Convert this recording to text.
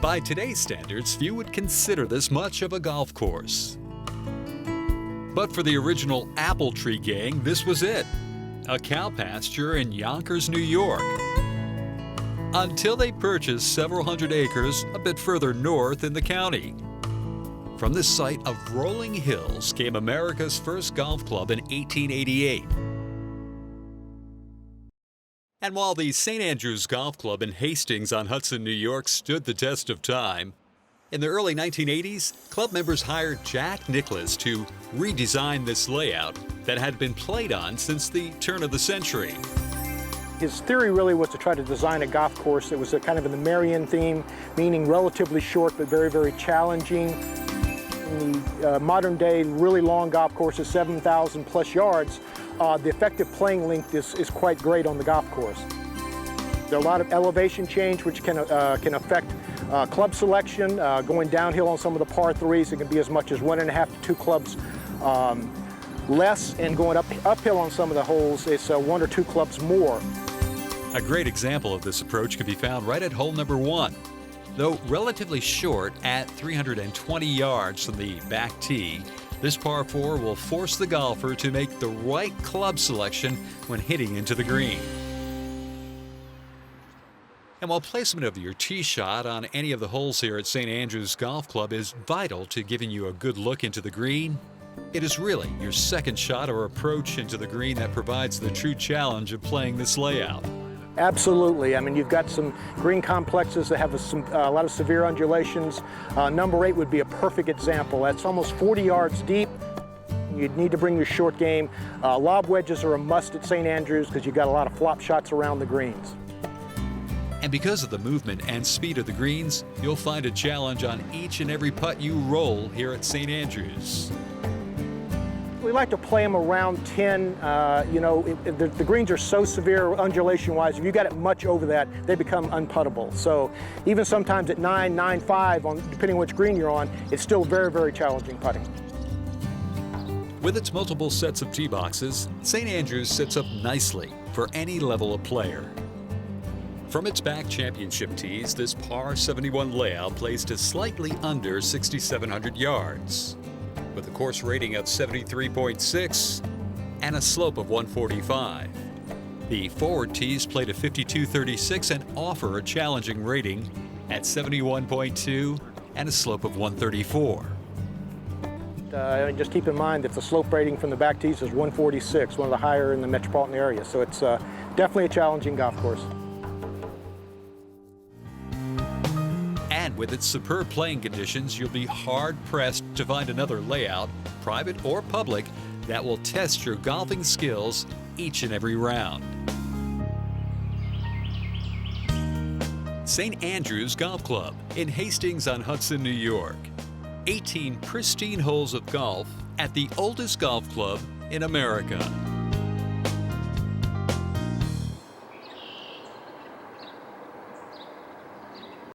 By today's standards, few would consider this much of a golf course. But for the original Apple Tree Gang, this was it. A cow pasture in Yonkers, New York. Until they purchased several hundred acres a bit further north in the county. From this site of rolling hills came America's first golf club in 1888. And while the St. Andrews Golf Club in Hastings-on-Hudson, New York stood the test of time, in the early 1980s, club members hired Jack Nicklaus to redesign this layout that had been played on since the turn of the century. His theory really was to try to design a golf course that was kind of in the Marion theme, meaning relatively short but very, very challenging. In the modern day, really long golf courses, 7,000 plus yards, the effective playing length is quite great on the golf course. There are a lot of elevation change which can affect club selection. Going downhill on some of the par threes, it can be as much as 1.5 to 2 clubs less, and going uphill on some of the holes, it's 1 or 2 clubs more. A great example of this approach can be found right at hole number 1. Though relatively short at 320 yards from the back tee, this par 4 will force the golfer to make the right club selection when hitting into the green. And while placement of your tee shot on any of the holes here at St. Andrews Golf Club is vital to giving you a good look into the green, it is really your second shot or approach into the green that provides the true challenge of playing this layout. Absolutely. I mean, you've got some green complexes that have a lot of severe undulations. Number 8 would be a perfect example. That's almost 40 yards deep. You'd need to bring your short game. Lob wedges are a must at St. Andrews because you've got a lot of flop shots around the greens. And because of the movement and speed of the greens, you'll find a challenge on each and every putt you roll here at St. Andrews. We like to play them around 10. The greens are so severe undulation-wise, if you got it much over that, they become unputtable. So even sometimes at 9, 9.5, depending which green you're on, it's still very, very challenging putting. With its multiple sets of tee boxes, St. Andrews sets up nicely for any level of player. From its back championship tees, this par 71 layout plays to slightly under 6,700 yards. With a course rating of 73.6 and a slope of 145. The forward tees play to 52.36 and offer a challenging rating at 71.2 and a slope of 134. Just keep in mind that the slope rating from the back tees is 146, one of the higher in the metropolitan area, so it's definitely a challenging golf course. And with its superb playing conditions, you'll be hard-pressed to find another layout, private or public, that will test your golfing skills each and every round. St. Andrews Golf Club in Hastings-on-Hudson, New York. 18 pristine holes of golf at the oldest golf club in America.